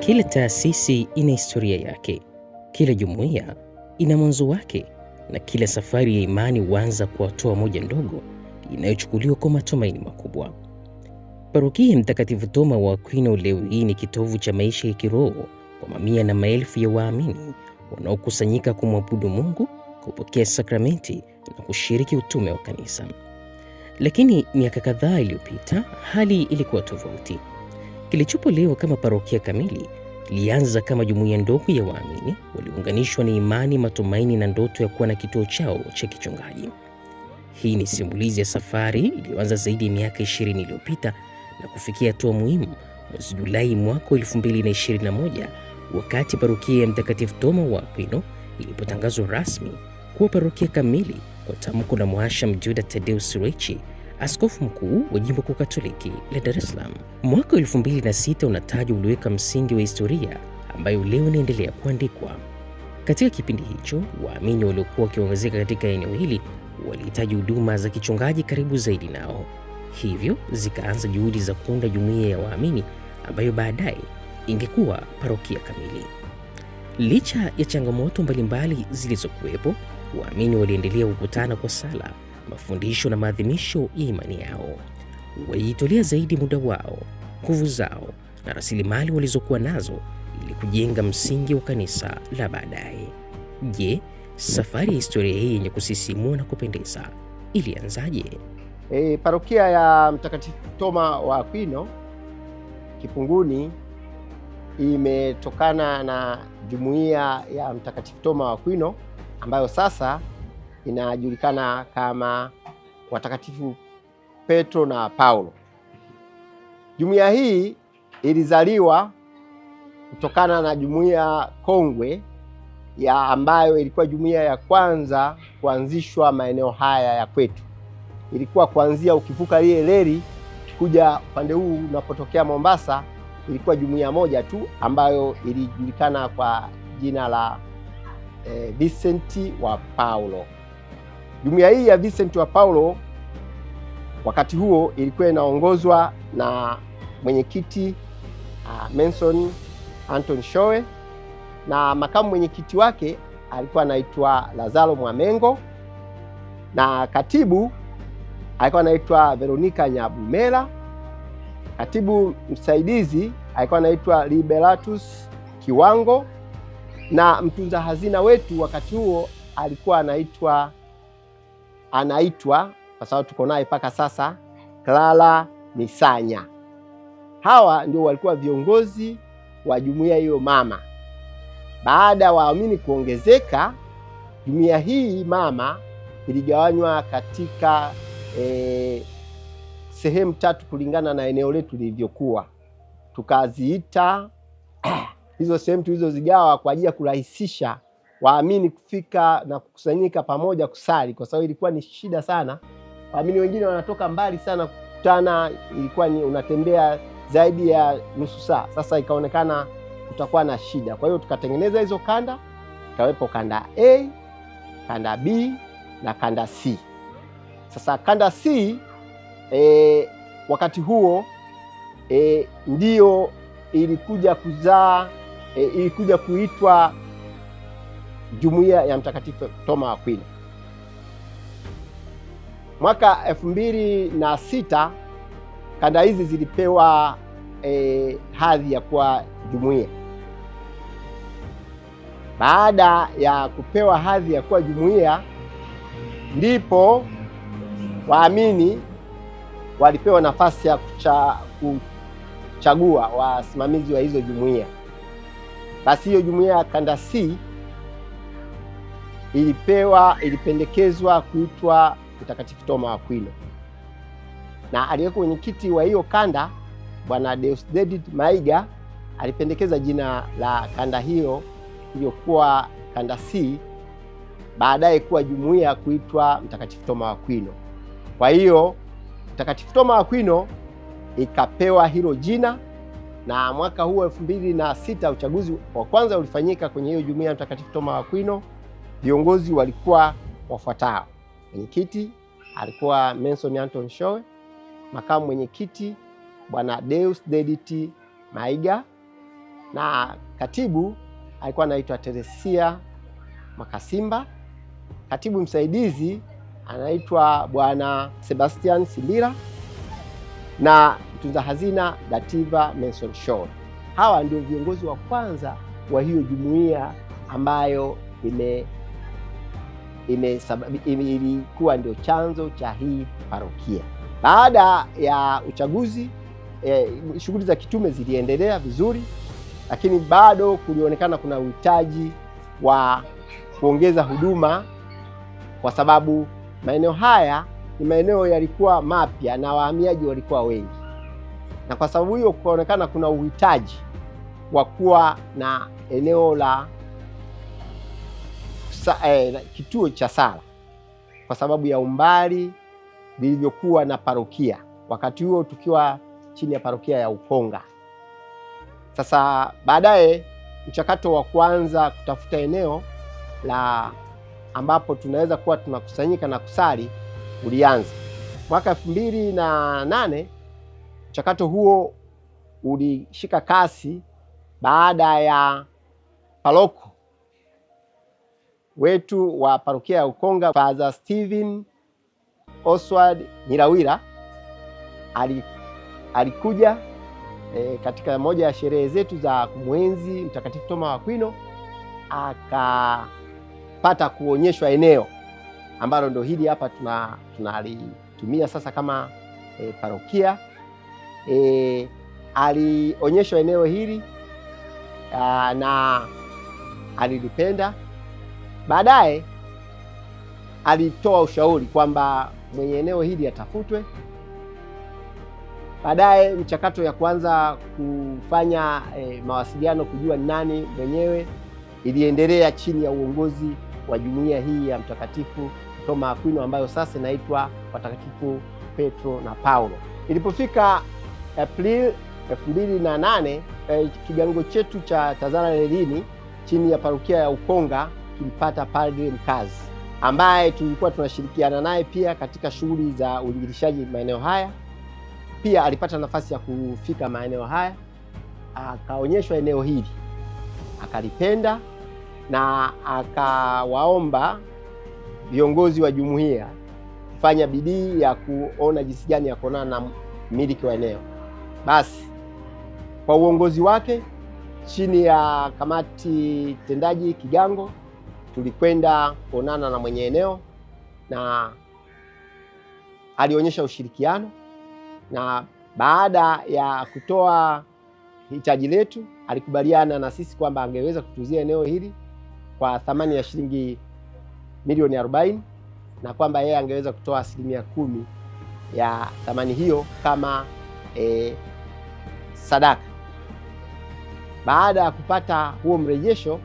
Kila taasisi ina historia yake, kila jumuiya ina mwanzo wake, na kila safari ya imani huanza kwa hatua moja ndogo inayochukuliwa kwa matumaini makubwa. Parokia ya Mtakatifu Toma wa Aquino leo hii ni kitovu cha maisha ya kiroho kwa mamia na maelfu ya waamini wanaokusanyika kumwabudu Mungu, kupokea sakramenti na kushiriki utume wa kanisa. Lakini miaka kadhaa iliyopita hali ilikuwa tofauti. Kilichopo leo kama parokia kamili kilianza kama jumuiya ndogo ya waamini waliounganishwa na imani, matumaini na ndoto ya kuwa na kituo chao cha kichungaji. Hii ni simulizi ya safari iliyoanza zaidi ya miaka 20 iliyopita na kufikia hatua muhimu mwezi Julai mwaka 2021 wakati parokia ya Mtakatifu Toma wa Aquino ilipotangazwa rasmi kuwa parokia kamili kwa tamko la Mhashamu Juda Tadeus Ruwa'ichi, askofu mkuu wa jimbo kuu Katoliki la Dar es Salaam. Mwaka 2006 unatajwa uliweka msingi wa historia ambayo leo inaendelea kuandikwa. Katika kipindi hicho, waamini waliokuwa wakiongezeka katika eneo hili walihitaji huduma za kichungaji karibu zaidi nao. Hivyo zikaanza juhudi za kuunda jumuiya ya waamini ambayo baadaye ingekuwa parokia kamili. Licha ya changamoto mbalimbali zilizokuwepo, waamini waliendelea kukutana kwa sala, mafundisho na maadhimisho ya imani yao. Walijitolea zaidi muda wao, nguvu zao na rasilimali walizokuwa nazo ili kujenga msingi wa kanisa la baadaye. Je, safari ya historia hii yenye kusisimua na kupendeza ilianzaje? Parokia ya Mtakatifu Toma wa Aquino Kipunguni imetokana na jumuiya ya Mtakatifu Toma wa Aquino ambayo sasa inajulikana kama watakatifu Petro na Paulo. Jumuiya hii ilizaliwa kutokana na jumuiya kongwe ya ambayo ilikuwa jumuiya ya kwanza kuanzishwa maeneo haya ya kwetu. Ilikuwa kuanzia ukivuka ile reli kuja upande huu unapotokea Mombasa, ilikuwa jumuiya moja tu ambayo ilijulikana kwa jina la Vincent wa Paulo. Jumuiya hii ya Vincent wa Paulo wakati huo ilikuwa inaongozwa na mwenyekiti Menson Anton Showe, na makamu mwenyekiti wake alikuwa anaitwa Lazaro Mwamengo, na katibu alikuwa anaitwa Veronica Nyabumela. Katibu msaidizi alikuwa anaitwa Liberatus Kiwango, na mtunza hazina wetu wakati huo alikuwa anaitwa kwa sababu tuko naye mpaka sasa, Clara Misanya. Hawa ndio walikuwa viongozi wa jumuiya hiyo mama. Baada ya waamini kuongezeka, jumuiya hii mama iligawanywa katika sehemu tatu kulingana na eneo letu lilivyokuwa. Tukaziita hizo sehemu tulizozigawa kwa ajili ya kurahisisha waamini kufika na kukusanyika pamoja kusali, kwa sababu ilikuwa ni shida sana. Waamini wengine wanatoka mbali sana kukutana, ilikuwa ni unatembea zaidi ya nusu saa. Sasa ikaonekana kutakuwa na shida, kwa hiyo tukatengeneza hizo kanda, ikawepo kanda A, kanda B na kanda C. Sasa kanda C wakati huo ndio ilikuja kuzaa ilikuja kuitwa jumuiya ya Mtakatifu Toma wa Aquino. Mwaka 2006 kanda hizi zilipewa hadhi ya kuwa jumuiya. Baada ya kupewa hadhi ya kuwa jumuiya, ndipo waamini walipewa nafasi ya kuchagua wasimamizi wa hizo jumuiya. Basi hiyo jumuiya ya kanda C ilipendekezwa kuitwa Mtakatifu Toma wa Aquino, na aliyekuwa mwenyekiti wa hiyo kanda Bwana Deusdedit Maiga alipendekeza jina la kanda hiyo iliyokuwa kanda C, baadaye kuwa jumuiya kuitwa Mtakatifu Toma wa Aquino. Kwa hiyo Mtakatifu Toma wa Aquino ikapewa hilo jina, na mwaka huo 2006 uchaguzi wa kwanza ulifanyika kwenye hiyo jumuiya ya Mtakatifu Toma wa Aquino. Viongozi walikuwa wafuatao: mwenyekiti alikuwa Menson Anton Showe, makamu mwenyekiti Bwana Deusdedit Maiga, na katibu alikuwa anaitwa Teresia Makasimba. Katibu msaidizi anaitwa Bwana Sebastian Simbira na mtunza hazina Dativa Manson Shaw. Hawa ndio viongozi wa kwanza wa hiyo jumuiya ambayo ilikuwa ndio chanzo cha hii parokia. Baada ya uchaguzi shughuli za kitume ziliendelea vizuri, lakini bado kulionekana kuna uhitaji wa kuongeza huduma, kwa sababu maeneo haya ni maeneo yalikuwa mapya na wahamiaji walikuwa wengi, na kwa sababu hiyo kuonekana kuna uhitaji wa kuwa na eneo la kituo cha sala, kwa sababu ya umbali vilivyokuwa na parokia, wakati huo tukiwa chini ya parokia ya Ukonga. Sasa baadaye mchakato wa kwanza kutafuta eneo la ambapo tunaweza kuwa tunakusanyika na kusali ulianza mwaka 2008. Mchakato huo ulishika kasi baada ya paroko wetu wa parokia ya Ukonga, Father Steven Oswald Nyilawira alikuja katika moja ya sherehe zetu za kumwenzi Mtakatifu Toma wa Aquino, akapata kuonyeshwa eneo ambalo ndio hili hapa tunalitumia sasa kama parokia. Alionyeshwa eneo hili na alilipenda. Baadaye alitoa ushauri kwamba mwenye eneo hili atafutwe. Baadaye mchakato ya kuanza kufanya mawasiliano kujua nani mwenyewe iliendelea chini ya uongozi wa jumuiya hii ya Mtakatifu Toma Aquino ambayo sasa inaitwa Watakatifu Petro na Paulo. Ilipofika Aprili 2008, kigango chetu cha Tazara Lelini chini ya parokia ya Ukonga kilipata padre mkazi ambaye tulikuwa tunashirikiana naye pia katika shughuli za uinjilishaji maeneo haya. Pia alipata nafasi ya kufika maeneo haya, akaonyeshwa eneo hili, akalipenda na akawaomba viongozi wa jumuiya kufanya bidii ya kuona jinsi gani ya kuonana na mmiliki wa eneo. Basi kwa uongozi wake chini ya kamati tendaji kigango, tulikwenda kuonana na mwenye eneo na alionyesha ushirikiano, na baada ya kutoa hitaji letu alikubaliana na sisi kwamba angeweza kutuzia eneo hili kwa thamani ya shilingi milioni 40 na kwamba yeye angeweza kutoa 10% ya thamani hiyo kama sadaka. Baada ya kupata huo mrejesho,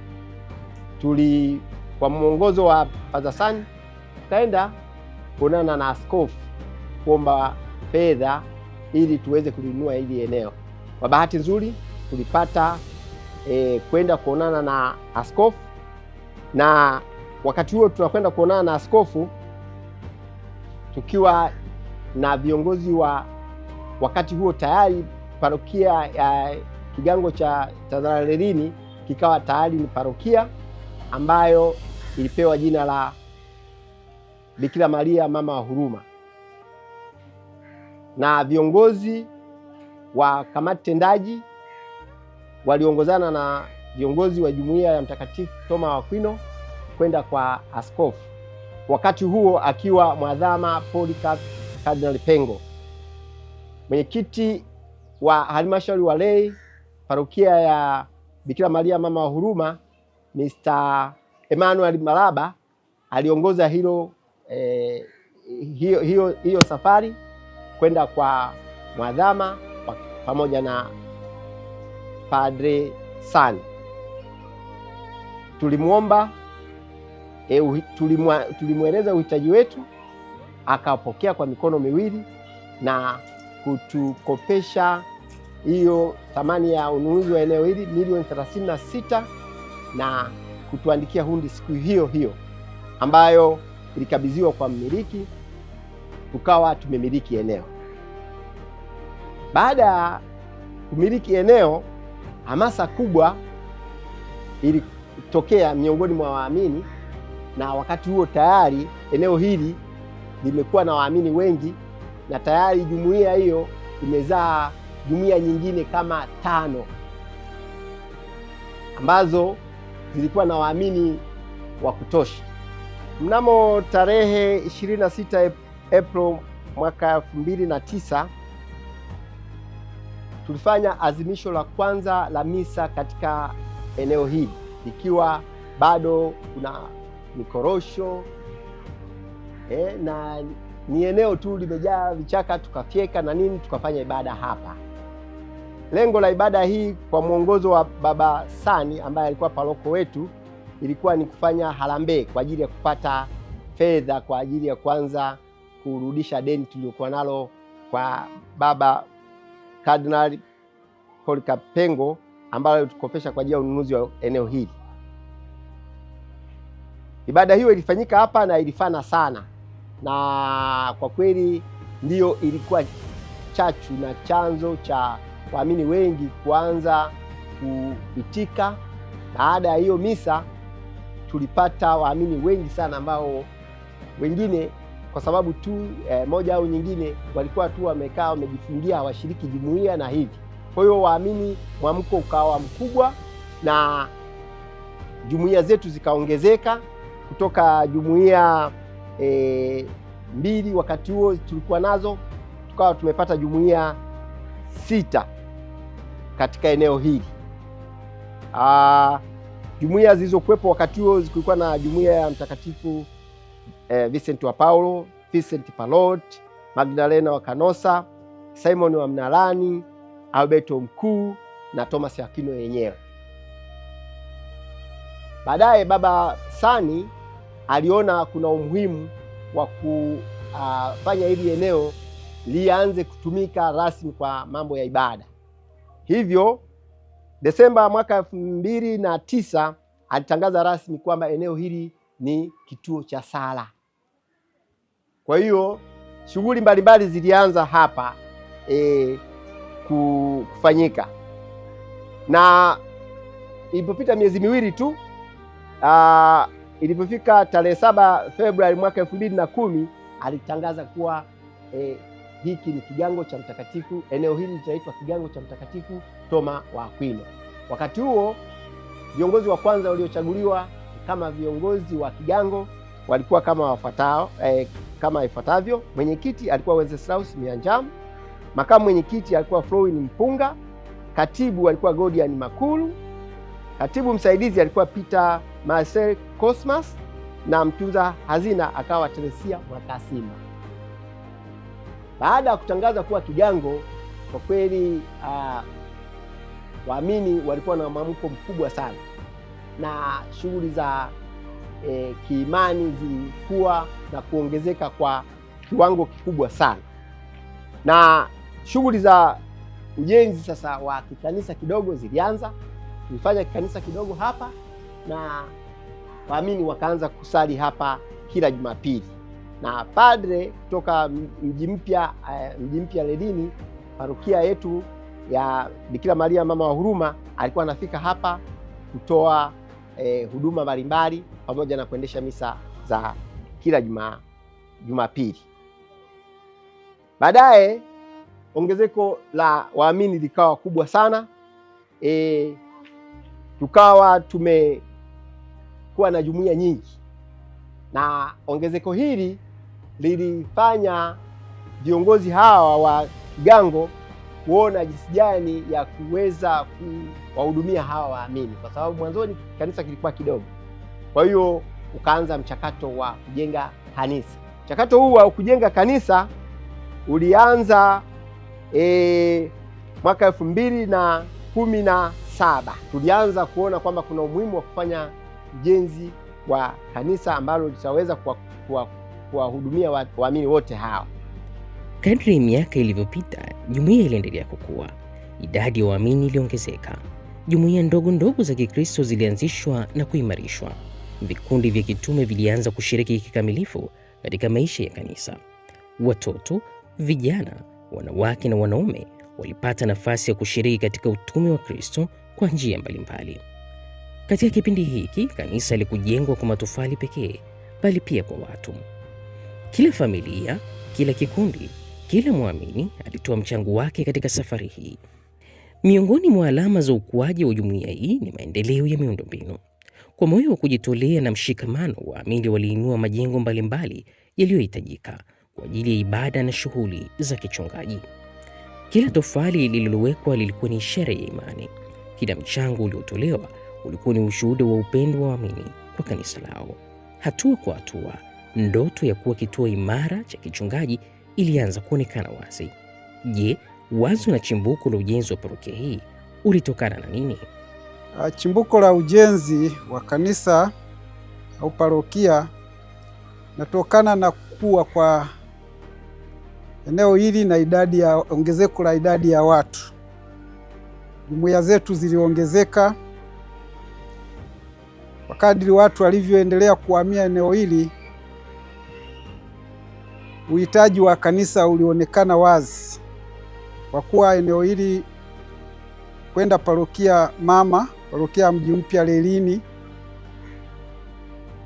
kwa mwongozo wa Father Sani tukaenda kuonana na askofu kuomba fedha ili tuweze kulinunua hili eneo. Kwa bahati nzuri tulipata kwenda kuonana na askofu, na wakati huo tunakwenda kuonana na askofu tukiwa na viongozi wa wakati huo tayari parokia ya kigango cha Tazara Lelini kikawa tayari ni parokia ambayo ilipewa jina la Bikira Maria Mama wa Huruma, na viongozi wa kamati tendaji waliongozana na viongozi wa jumuiya ya Mtakatifu Toma wa Aquino kwenda kwa askofu, wakati huo akiwa Mwadhama Polycarp Cardinal Pengo. Mwenyekiti wa halmashauri wa lei parokia ya Bikira Maria Mama wa Huruma Mr. Emmanuel Malaba aliongoza hiyo safari kwenda kwa mwadhama pamoja na Padre Sani. Tulimwomba, tulimweleza uhitaji wetu, akapokea kwa mikono miwili na kutukopesha hiyo thamani ya ununuzi wa eneo hili milioni 36 na kutuandikia hundi siku hiyo hiyo ambayo ilikabidhiwa kwa mmiliki, tukawa tumemiliki eneo. Baada ya kumiliki eneo, hamasa kubwa ilitokea miongoni mwa waamini, na wakati huo tayari eneo hili limekuwa na waamini wengi, na tayari jumuiya hiyo imezaa jumuiya nyingine kama 5 ambazo zilikuwa na waamini wa kutosha. Mnamo tarehe 26 Aprili mwaka 2009 tulifanya azimisho la kwanza la misa katika eneo hili, ikiwa bado kuna mikorosho na ni eneo tu limejaa vichaka, tukafyeka na nini, tukafanya ibada hapa. Lengo la ibada hii kwa mwongozo wa Baba Sani ambaye alikuwa paroko wetu ilikuwa ni kufanya harambee kwa ajili ya kupata fedha kwa ajili ya kwanza kurudisha deni tuliokuwa nalo kwa Baba Kardinali Polycarp Pengo ambayo tukopesha kwa ajili ya ununuzi wa eneo hili. Ibada hiyo ilifanyika hapa na ilifana sana, na kwa kweli ndiyo ilikuwa chachu na chanzo cha waamini wengi kuanza kuitika. Baada ya hiyo misa tulipata waamini wengi sana ambao wengine kwa sababu tu moja au nyingine walikuwa tu wamekaa wamejifungia hawashiriki jumuiya na hivi. Kwa hiyo waamini, mwamko ukawa mkubwa na jumuiya zetu zikaongezeka kutoka jumuiya 2 wakati huo tulikuwa nazo, tukawa tumepata jumuiya 6 katika eneo hili. Jumuiya zilizokuwepo wakati huo zilikuwa na jumuiya ya Mtakatifu Vincent wa Paulo, Vincent Palot, Magdalena wa Canossa, Simon wa Mnalani, Alberto Mkuu na Thomas Aquino yenyewe. Baadaye Baba Sani aliona kuna umuhimu wa kufanya hili eneo lianze kutumika rasmi kwa mambo ya ibada. Hivyo Desemba mwaka 2009 alitangaza rasmi kwamba eneo hili ni kituo cha sala. Kwa hiyo shughuli mbalimbali zilianza hapa kufanyika, na ilipopita miezi miwili tu ilipofika tarehe 7 Februari mwaka 2010 alitangaza kuwa hiki ni kigango cha mtakatifu, eneo hili litaitwa kigango cha Mtakatifu Toma wa Aquino. Wakati huo viongozi wa kwanza waliochaguliwa kama viongozi wa kigango walikuwa kama ifuatavyo. Mwenyekiti alikuwa Wenceslaus Mianjam, makamu mwenyekiti alikuwa Flowin Mpunga, katibu alikuwa Godian Makulu, katibu msaidizi alikuwa Peter Marcel Cosmas, na mtunza hazina akawa Teresia Mwakasima. Baada ya kutangaza kuwa kigango, kwa kweli waamini walikuwa na mwamko mkubwa sana, na shughuli za kiimani zilikuwa na kuongezeka kwa kiwango kikubwa sana, na shughuli za ujenzi sasa wa kikanisa kidogo zilianza. Tulifanya kikanisa kidogo hapa na waamini wakaanza kusali hapa kila Jumapili, na padre kutoka mji mpya Ledini, parokia yetu ya Bikira Maria Mama wa Huruma, alikuwa anafika hapa kutoa huduma mbalimbali pamoja na kuendesha misa za kila Jumapili. Baadaye ongezeko la waamini likawa kubwa sana, tukawa tumekuwa na jumuiya nyingi, na ongezeko hili lilifanya viongozi hawa wa kigango kuona jinsi gani ya kuweza kuwahudumia hawa waamini, kwa sababu mwanzoni kanisa kilikuwa kidogo. Kwa hiyo ukaanza mchakato wa kujenga kanisa. Mchakato huu wa kujenga kanisa ulianza mwaka 2017. Tulianza kuona kwamba kuna umuhimu wa kufanya ujenzi wa kanisa ambalo litaweza kuwahudumia waamini wote hawa. Kadri miaka ilivyopita, jumuiya iliendelea kukua. Idadi ya waamini iliongezeka. Jumuiya ndogo ndogo za Kikristo zilianzishwa na kuimarishwa. Vikundi vya kitume vilianza kushiriki kikamilifu katika maisha ya kanisa. Watoto, vijana, wanawake na wanaume walipata nafasi ya kushiriki katika utume wa Kristo kwa njia mbalimbali. Katika kipindi hiki, kanisa halikujengwa kwa matofali pekee, bali pia kwa watu. Kila familia, kila kikundi, kila mwamini alitoa mchango wake katika safari hii. Miongoni mwa alama za ukuaji wa jumuiya hii ni maendeleo ya miundombinu. Kwa moyo wa kujitolea na mshikamano, waamini waliinua majengo mbalimbali yaliyohitajika kwa ajili ya ibada na shughuli za kichungaji. Kila tofali lililowekwa lilikuwa ni ishara ya imani. Kila mchango uliotolewa ulikuwa ni ushuhuda wa upendo wa waamini kwa kanisa lao. Hatua kwa hatua, ndoto ya kuwa kituo imara cha kichungaji ilianza kuonekana wazi. Je, wazo na chimbuko la ujenzi wa parokia hii ulitokana na nini? Chimbuko la ujenzi wa kanisa au parokia natokana na kukua kwa eneo hili na ongezeko la idadi ya watu. Jumuiya zetu ziliongezeka. Kadiri watu walivyoendelea kuhamia eneo hili, uhitaji wa kanisa ulionekana wazi, kwa kuwa eneo hili kwenda parokia mama, parokia Mji Mpya Lelini,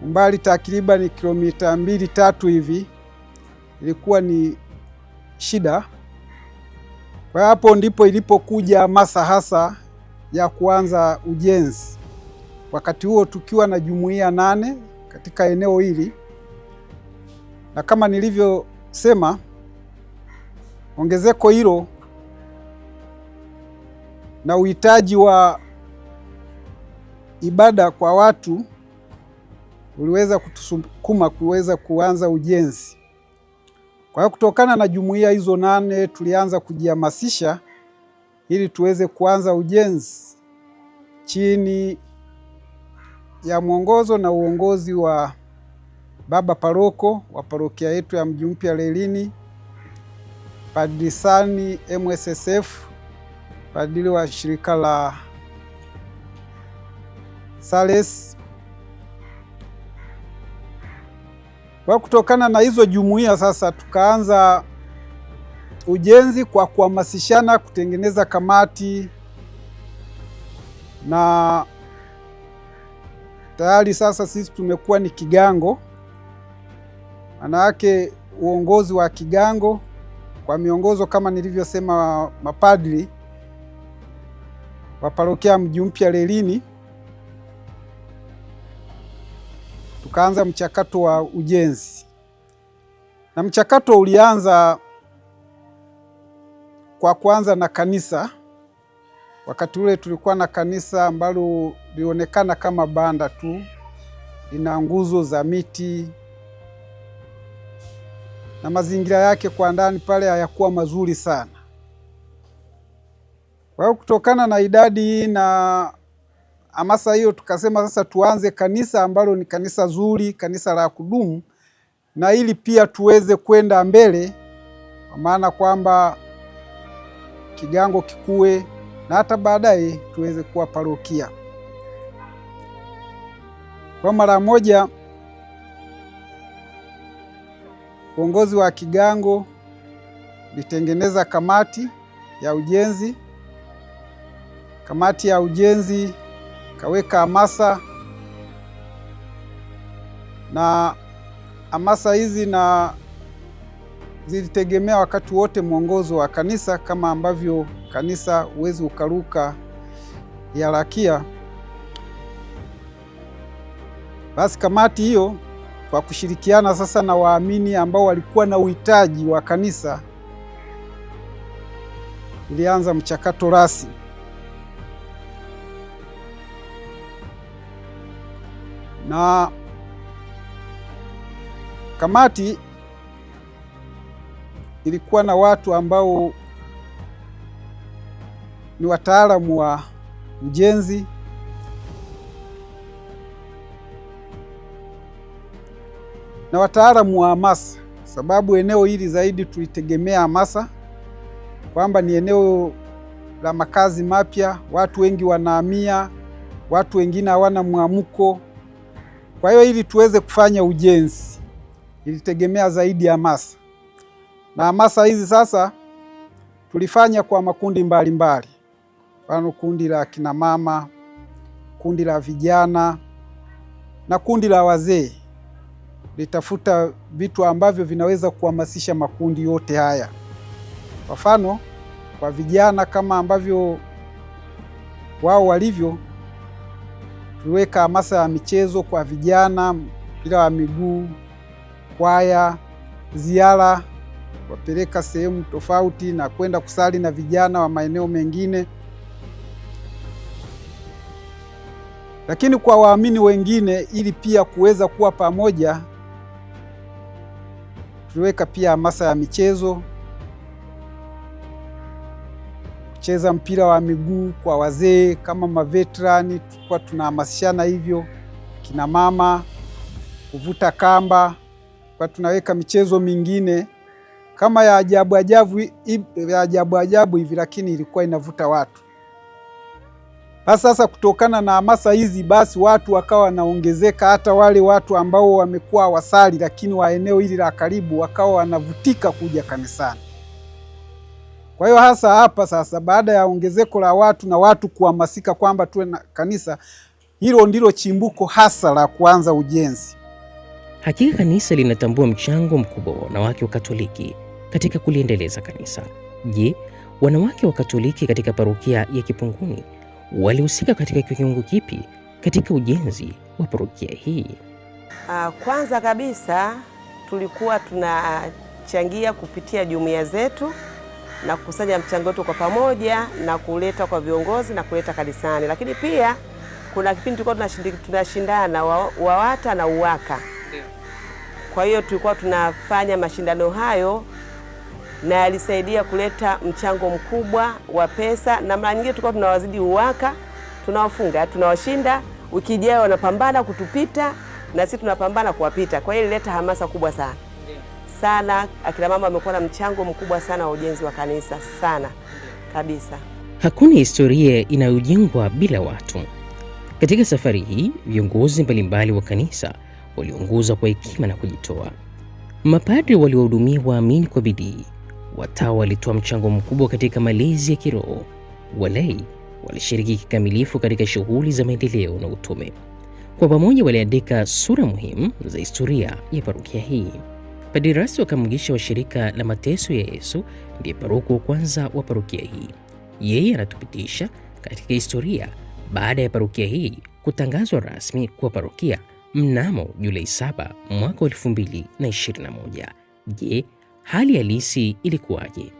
umbali takriban kilomita 2-3 hivi, ilikuwa ni shida. Kwa hapo ndipo ilipokuja hamasa hasa ya kuanza ujenzi. Wakati huo tukiwa na jumuiya 8 katika eneo hili, na kama nilivyosema, ongezeko hilo na uhitaji wa ibada kwa watu uliweza kutusukuma kuweza kuanza ujenzi. Kwa hiyo kutokana na jumuiya hizo 8 tulianza kujihamasisha ili tuweze kuanza ujenzi chini ya mwongozo na uongozi wa baba paroko wa parokia yetu ya Mji Mpya Lelini, Padri Sani MSSF, padri wa shirika la Sales. Kwa kutokana na hizo jumuiya sasa tukaanza ujenzi kwa kuhamasishana, kutengeneza kamati, na tayari sasa sisi tumekuwa ni kigango. Maana yake uongozi wa kigango kwa miongozo kama nilivyosema mapadri wa parokia Mji Mpya Lelini, tukaanza mchakato wa ujenzi. Na mchakato ulianza kwa kuanza na kanisa. Wakati ule tulikuwa na kanisa ambalo lilionekana kama banda tu, lina nguzo za miti na mazingira yake kwa ndani pale hayakuwa mazuri sana. Kwa hiyo kutokana na idadi na hamasa hiyo, tukasema sasa tuanze kanisa ambalo ni kanisa zuri, kanisa la kudumu, na ili pia tuweze kwenda mbele, kwa maana kwamba kigango kikue na hata baadaye tuweze kuwa parokia. Kwa mara moja uongozi wa kigango litengeneza kamati ya ujenzi. Kamati ya ujenzi kaweka hamasa, na hamasa hizi na zilitegemea wakati wote mwongozo wa kanisa, kama ambavyo kanisa huwezi ukaruka hierarkia. Basi kamati hiyo kwa kushirikiana sasa na waamini ambao walikuwa na uhitaji wa kanisa ilianza mchakato rasmi. Na kamati ilikuwa na watu ambao ni wataalamu wa ujenzi, na wataalamu wa hamasa, sababu eneo hili zaidi tulitegemea hamasa, kwamba ni eneo la makazi mapya, watu wengi wanahamia, watu wengine hawana mwamko. Kwa hiyo ili tuweze kufanya ujenzi ilitegemea zaidi hamasa, na hamasa hizi sasa tulifanya kwa makundi mbalimbali, mfano kundi la kina mama, kundi la vijana na kundi la wazee. Litafuta vitu ambavyo vinaweza kuhamasisha makundi yote haya. Kwa mfano, kwa vijana kama ambavyo wao walivyo, tuliweka hamasa ya michezo kwa vijana, mpira wa miguu, kwaya, ziara, wapeleka sehemu tofauti na kwenda kusali na vijana wa maeneo mengine. Lakini kwa waamini wengine, ili pia kuweza kuwa pamoja, tuliweka pia hamasa ya michezo, kucheza mpira wa miguu kwa wazee kama maveterani, tulikuwa tunahamasishana hivyo. Kina mama kuvuta kamba, kwa tunaweka michezo mingine kama ya ajabu ajabu hivi, lakini ilikuwa inavuta watu. Sasa kutokana na hamasa hizi, basi watu wakawa wanaongezeka, hata wale watu ambao wamekuwa wasali lakini wa eneo hili la karibu wakawa wanavutika kuja kanisani. Kwa hiyo hasa hapa sasa, baada ya ongezeko la watu na watu kuhamasika kwamba tuwe na kanisa, hilo ndilo chimbuko hasa la kuanza ujenzi. Hakika kanisa linatambua mchango mkubwa wa wanawake wa Katoliki katika kuliendeleza kanisa. Je, wanawake wa Katoliki katika parokia ya Kipunguni walihusika katika kiwango kipi katika ujenzi wa parokia hii? Kwanza kabisa tulikuwa tunachangia kupitia jumuiya zetu na kukusanya mchango wetu kwa pamoja na kuleta kwa viongozi na kuleta kanisani. Lakini pia kuna kipindi tulikuwa tunashindana WAWATA na UWAKA. Kwa hiyo tulikuwa tunafanya mashindano hayo na yalisaidia kuleta mchango mkubwa wa pesa, na mara nyingine tulikuwa tunawazidi UWAKA, tunawafunga, tunawashinda, wiki ijayo wanapambana kutupita na sisi tunapambana kuwapita. Kwa hiyo ilileta hamasa kubwa sana. Sana akina mama wamekuwa na mchango mkubwa sana wa ujenzi wa kanisa sana kabisa. Hakuna historia inayojengwa bila watu. Katika safari hii, viongozi mbalimbali wa kanisa waliongoza kwa hekima na kujitoa. Mapadri waliwahudumia waamini kwa bidii, watawa walitoa mchango mkubwa katika malezi ya kiroho, walei walishiriki kikamilifu katika shughuli za maendeleo na utume. Kwa pamoja waliandika sura muhimu za historia ya parokia hii. Padri Erasto Kamugisha wa shirika la Mateso ya Yesu ndiye paroko wa kwanza wa parokia hii. Yeye anatupitisha katika historia baada ya parokia hii kutangazwa rasmi kuwa parokia mnamo Julai 7 mwaka 2021. Je, hali halisi ilikuwaje?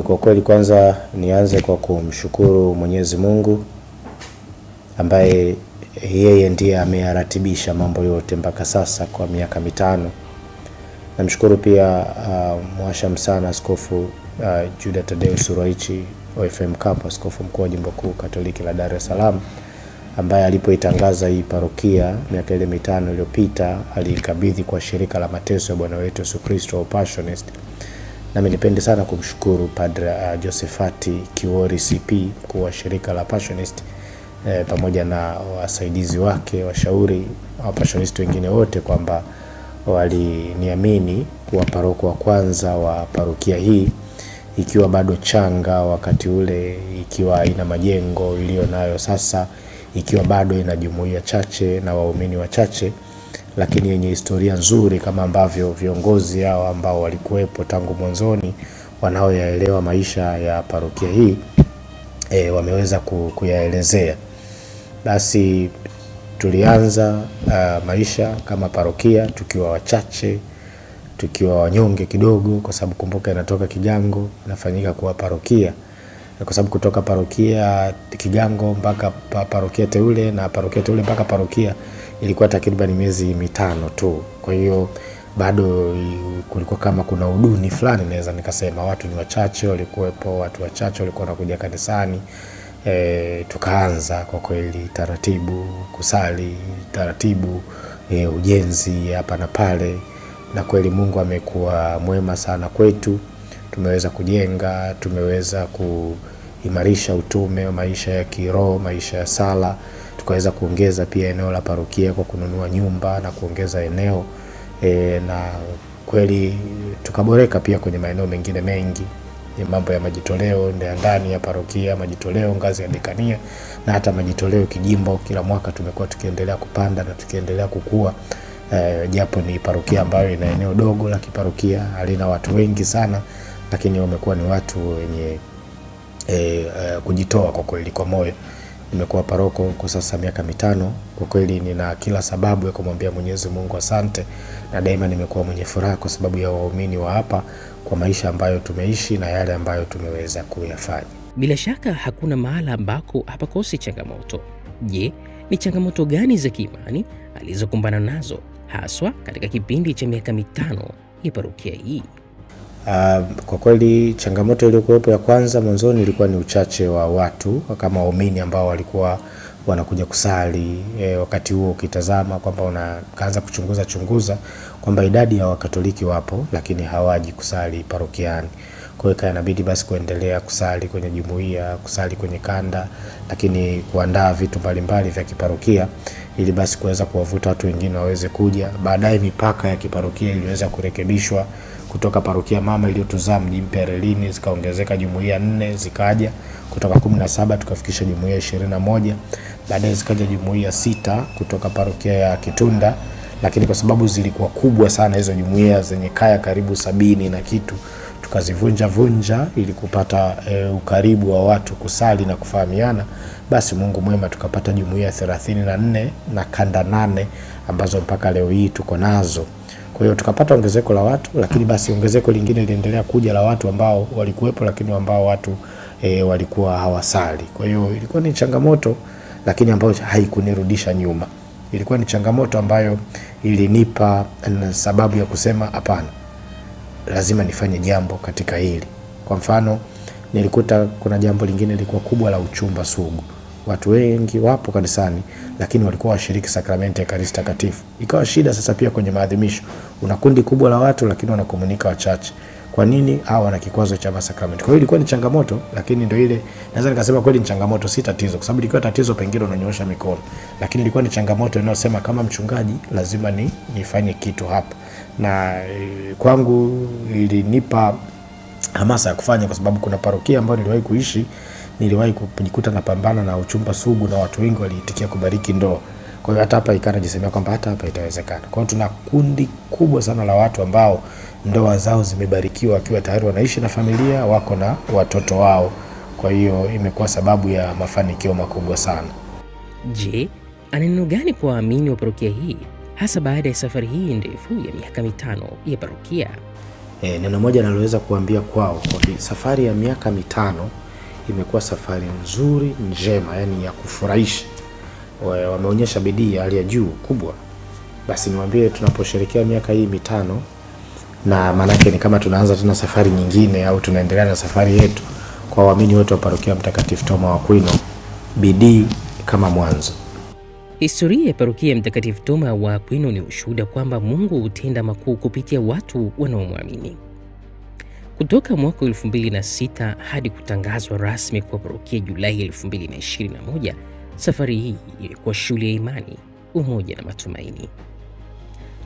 Kwa kweli kwanza nianze kwa kumshukuru Mwenyezi Mungu ambaye yeye ndiye ameyaratibisha mambo yote mpaka sasa kwa miaka 5. Namshukuru pia mwasham sana Askofu Juda Tadeus Ruwaichi OFM Kapo, askofu mkuu wa Jimbo Kuu Katoliki la Dar es Salaam, ambaye alipoitangaza hii parokia miaka ile 5 iliyopita alikabidhi kwa shirika la Mateso ya Bwana wetu Yesu Kristo Passionist. Nami nipende sana kumshukuru Padre Josephati Kiwori CP, mkuu wa shirika la Passionist, pamoja na wasaidizi wake, washauri wa Passionist wengine wote, kwamba waliniamini kuwa paroko wa kwanza wa parokia hii, ikiwa bado changa wakati ule, ikiwa haina majengo iliyo nayo sasa, ikiwa bado ina jumuiya chache na waumini wachache, lakini yenye historia nzuri kama ambavyo viongozi hao ambao walikuwepo tangu mwanzoni wanaoyaelewa maisha ya parokia hii wameweza kuyaelezea. Basi tulianza maisha kama parokia tukiwa wachache, tukiwa wanyonge kidogo, kwa sababu kumbuka inatoka Kigango inafanyika kuwa parokia, kwa sababu kutoka parokia Kigango mpaka parokia Teule na parokia Teule mpaka parokia ilikuwa takriban miezi 5 tu. Kwa hiyo bado kulikuwa kama kuna uduni fulani, naweza nikasema. Watu ni wachache walikuwepo, watu wachache walikuwa wanakuja kanisani. Tukaanza kwa kweli taratibu kusali, taratibu ujenzi hapa na pale, na kweli Mungu amekuwa mwema sana kwetu. Tumeweza kujenga, tumeweza kuimarisha utume, maisha ya kiroho, maisha ya sala. Tukaweza kuongeza pia eneo la parokia kwa kununua nyumba na kuongeza eneo na kweli tukaboreka pia kwenye maeneo mengine mengi. ni mambo ya majitoleo ndani ya parokia, majitoleo ngazi ya dekania na hata majitoleo kijimbo. Kila mwaka tumekuwa tukiendelea kupanda na tukiendelea kukua. Japo ni parokia ambayo ina eneo dogo la kiparokia, halina watu wengi sana, lakini wamekuwa ni watu wenye kujitoa kwa kweli, kwa moyo. Nimekuwa paroko kwa sasa miaka 5. Kwa kweli nina kila sababu ya kumwambia Mwenyezi Mungu asante, na daima nimekuwa mwenye furaha kwa sababu ya waumini wa hapa, kwa maisha ambayo tumeishi na yale ambayo tumeweza kuyafanya. Bila shaka hakuna mahala ambako hapakosi changamoto. Je, ni changamoto gani za kiimani alizokumbana nazo haswa katika kipindi cha miaka 5 ya parokia hii? Kwa kweli changamoto iliyokuwepo ya kwanza mwanzoni ilikuwa ni uchache wa watu kama waumini ambao walikuwa wanakuja kusali. Wakati huo ukitazama kwamba unaanza kuchunguza kwamba idadi ya Wakatoliki wapo lakini hawaji kusali parokiani. Kwa hiyo inabidi basi kuendelea kusali kwenye jumuiya, kusali kwenye kanda, lakini kuandaa vitu mbalimbali vya kiparokia ili basi kuweza kuwavuta watu wengine waweze kuja. Baadaye mipaka ya kiparokia iliweza kurekebishwa kutoka parokia mama iliyotuzaa Mji Mpya Relini, zikaongezeka jumuiya 4 zikaja, kutoka 17 tukafikisha jumuiya 21. Baadaye zikaja jumuiya 6 kutoka parokia ya Kitunda, lakini kwa sababu zilikuwa kubwa sana hizo jumuiya zenye kaya karibu 70 na kitu, tukazivunja ili kupata ukaribu wa watu kusali na kufahamiana. Basi Mungu mwema tukapata jumuiya 34 na kanda 8 ambazo mpaka leo hii tuko nazo. Kwa hiyo tukapata ongezeko la watu, lakini basi ongezeko lingine liliendelea kuja la watu ambao walikuwepo lakini ambao watu walikuwa hawasali. Kwa hiyo ilikuwa ni changamoto, lakini ambayo haikunirudisha nyuma. Ilikuwa ni changamoto ambayo ilinipa sababu ya kusema hapana, lazima nifanye jambo katika hili. Kwa mfano, nilikuta kuna jambo lingine lilikuwa kubwa la uchumba sugu. Watu wengi wapo kanisani lakini walikuwa washiriki sakramenti ya Ekaristi Takatifu. Ikawa shida sasa pia kwenye maadhimisho. Una kundi kubwa la watu lakini wanakomunika wachache. Kwa nini? Wana kikwazo cha sakramenti. Kwa hiyo ilikuwa ni changamoto, lakini ndio ile naweza nikasema kweli ni changamoto, si tatizo. Kwa sababu ilikuwa tatizo pengine unanyoosha mikono. Lakini ilikuwa ni changamoto inayosema kama mchungaji lazima nifanye kitu hapa. Na kwangu ilinipa hamasa ya kufanya, kwa sababu kuna parokia ambayo niliwahi kuishi, niliwahi kujikuta napambana na uchumba sugu na watu wengi waliitikia kubariki ndoa. Kwa hiyo hata hapa ikanajisemea kwamba hata hapa itawezekana. Kwa hiyo tuna kundi kubwa sana la watu ambao ndoa zao zimebarikiwa wakiwa tayari wanaishi na familia, wako na watoto wao. Kwa hiyo imekuwa sababu ya mafanikio makubwa sana. Je, ana neno gani kwa waamini wa parokia hii hasa baada ya safari hii ndefu ya miaka 5 ya parokia? Neno moja naloweza kuambia kwao, kwa safari ya miaka 5 imekuwa safari nzuri, njema, yani ya kufurahisha. Wameonyesha bidii ya hali ya juu kubwa. Basi niwaambie tunaposherehekea miaka hii 5, na maana yake ni kama tunaanza tena safari nyingine au tunaendelea na safari yetu, kwa waamini wote wa parokia Mtakatifu Toma wa Aquino, bidii kama mwanzo. Historia ya parokia Mtakatifu Toma wa Aquino ni ushuhuda kwamba Mungu hutenda makuu kupitia watu wanaomwamini. Kutoka mwaka 2006 hadi kutangazwa rasmi kwa parokia Julai 2021, safari hii ilikuwa shule ya imani, umoja na matumaini.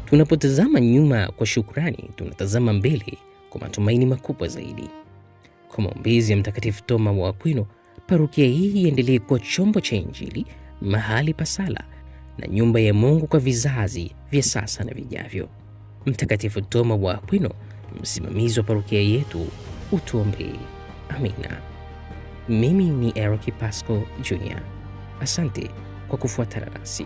Tunapotazama nyuma kwa shukrani, tunatazama mbele kwa matumaini makubwa zaidi. Kwa maombezi ya Mtakatifu Toma wa Aquino, parokia hii iendelee kuwa chombo cha Injili, mahali pa sala na nyumba ya Mungu kwa vizazi vya sasa na vijavyo. Mtakatifu Toma wa Aquino, msimamizi wa parokia yetu, utuombee. Amina. Mimi ni Eric Pasco Jr. Asante kwa kufuatana nasi.